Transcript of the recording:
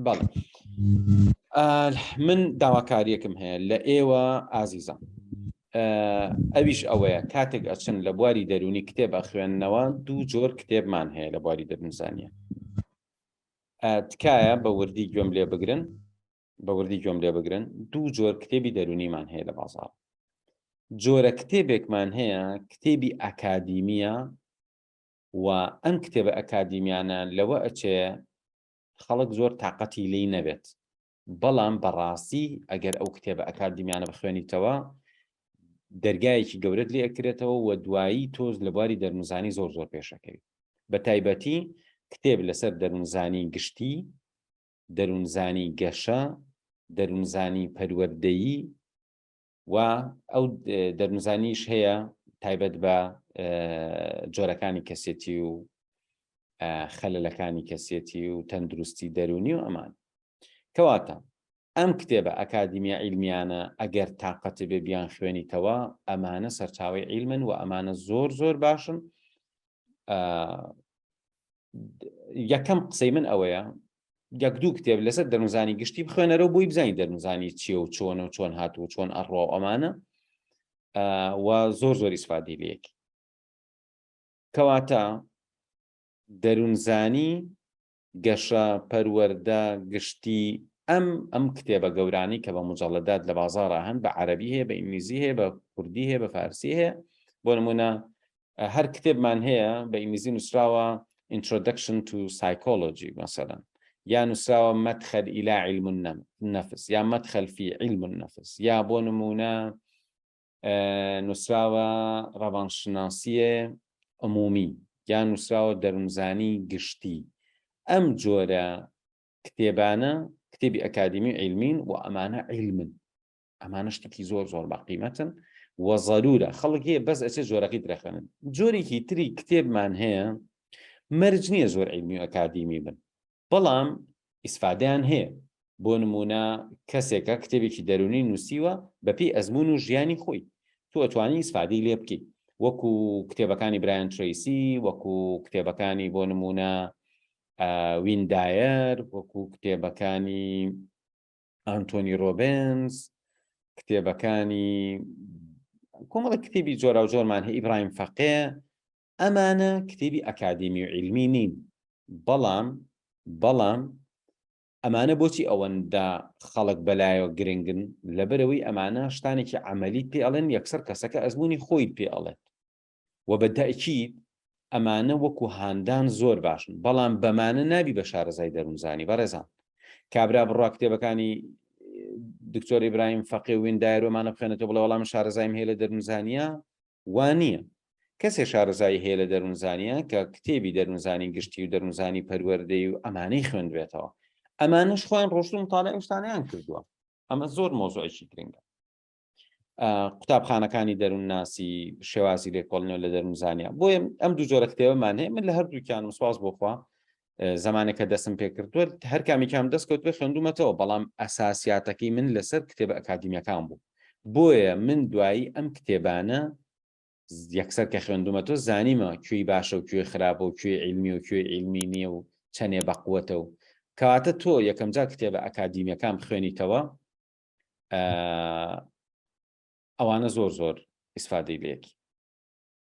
بەڵێ من داواکاریەکم هەیە لە ئێوە ئازیزان، ئەویش ئەوەیە کاتێک ئەچن لە بواری دەرونی کتێب ئەخوێننەوە دوو جۆر کتێبمان هەیە لە بواری دەرونزانیە. تکایە بە وردی گوێم لێ بگرن دوو جۆر کتێبی دەرونیمان هەیە لە بازاڕ. جۆرە کتێبێکمان هەیە کتێبی ئەکادیمیە و ئەم کتێبە ئەکادیمیانە لەوە ئەچێ خەڵک زۆر تااقەتی لی نەبێت، بەڵام بەڕاستی ئەگەر ئەو کتێبە ئەکادیمیانە بخوێنیتەوە دەرگایەکی گەورەت لێ ئەکرێتەوە و دوایی تۆز لە بواری دەرونزانی زۆر پێشەکەوی. بە تایبەتی کتێب لەسەر دەرونزانی گشتی، دەرونزانی گەشە، دەرونزانی پەروەردەیی و ئەو دەرونزانیش هەیە تایبەت بە جۆرەکانی کەسێتی و خەلەلەکانی کەسێتی و تەندروستی دەرونی و ئەمان. کەواتە ئەم کتێبە ئەکادیمیە عیلمیانە ئەگەر تااقەت بێ بیان خوێنیتەوە ئەمانە سەرچاوی عیلمن و ئەمانە زۆر باشن. یەکەم قسەی من ئەوەیە یەک دوو کتێب لەسەر دەرونزانی گشتی بخوێنەرەوە بۆی بزانین دەرونزانی چییە و چۆن و چۆن هاتووە و چۆن ئەڕۆ ئەمانە و زۆر ئیسفادی لەیەکی. کەواتە دەرونزانی گەشە، پەروەردە، گشتی ئەم کتێبە گەورانی کە بە مجەڵەدات لە بازاڕە هەن بە عەرەبی هەیە، بە ئینگلیزی هەیە، بە کوردی هەیە، بە فارسی هەیە. بۆ نمونە هەر کتێبمان هەیە بە ئینگلیزی نووسراوە Introduction to Psychology مثلا، یا نووسراوە مەدخەل إلى علم النفس، یا مەدخەل في علم النفس، یا بۆ نمونە نووسراوە ڕەوانشناسیە عمومی، یا نووسراوە دەرونزانی گشتی. ئەم جۆرە کتێبانە کتێبی ئەکادیمی عیلمین و ئەمانە عیلمن، ئەمانە شتێکی زۆر باقیمەتن و ضرورە خەڵک هەیە بەس ئەچێ جۆرەکەی درەخەنن. جۆرێکی تری کتێبمان هەیە مەرج نییە زۆر عیلمی و ئەکادیمی بن، بەڵام ئیسفادەیان هەیە. بۆ نمونە کەسێکە کتێبێکی دەرونی نووسیوە بەپێی ئەزمون و ژیانی خۆی، تۆ ئەتوانی ئیسفادەی لێ بکەیت، وەکو کتێبەکانی برایان ترەیسی، وەکو کتێبەکانی بۆ نمونە ویندایر، وەکو کتێبەکانی ئانتۆنی ڕۆبنز، کتێبەکانی کۆمەڵە کتێبی جۆرا و جۆرمان هەیە، ئیبراهیم فەقێ. ئەمانە کتێبی ئەکادیمی و عیلمی نین، بەڵام ئەمانە بۆچی ئەوەندە خەڵک بەلایەوە گرنگن؟ لەبەرەوەی ئەمانە شتانێکی عەمەلیت پێ ئەڵێن، یەکسەر کەسەکە ئەزموونی خۆیت پێ ئەڵێت و بەتەئکید ئەمانە وەکو هاندان زۆر باشن، بەڵام بەمانە نابی بە شارەزای دەرونزانی. بەڕێزان کابرا بڕوا کتێبەکانی دکتۆر ئیبراهیم فەقێ و ویندایر ومانە بخوێنێتەوە بڵێ وەڵام شارەزایم هەیە لە دەرونزانیە، وانییە. کەسێ شارەزایی هەیە لە دەرونزانیە کە کتێبی دەرونزانی گشتی و دەرونزانی پەروەردەی و ئەمانەی خوێندوێتەوە، ئەمانەش خۆیان ڕۆشتون مطالعە شتانیان کردووە. ئەمە زۆر مۆزوعێکی گرنگە. قوتابخانەکانی دەرونناسی شێوازی لێکۆڵنەوە لە دەرونزانیە. بۆیە ئەم دوو جۆرە کتێبەمان هەیە. من لە هەردووکیانم سوپاس بۆخوا زمانێکە دەستم پێ کردووە هەر کامیکیان دەست کەوتوێ خوێندومەتەوە، بەڵام ئەساسیاتەکەی من لەسەر کتێبە ئەکادیمیەکان بوو. بۆیە من دوایی ئەم کتێبانە یەکسەر کە خوێندومەتەوە زانیمە کوێی باشە و کوێی خراپە و کوێی عیلمی و کوێی عیلمی نییە و چەندێ بەقووەتە و کەواتە تۆ یەکەم جار کتێبە ئەکادیمیەکان بخوێنیتەوە ئەوانە زۆر ئیسفادەی لێکی.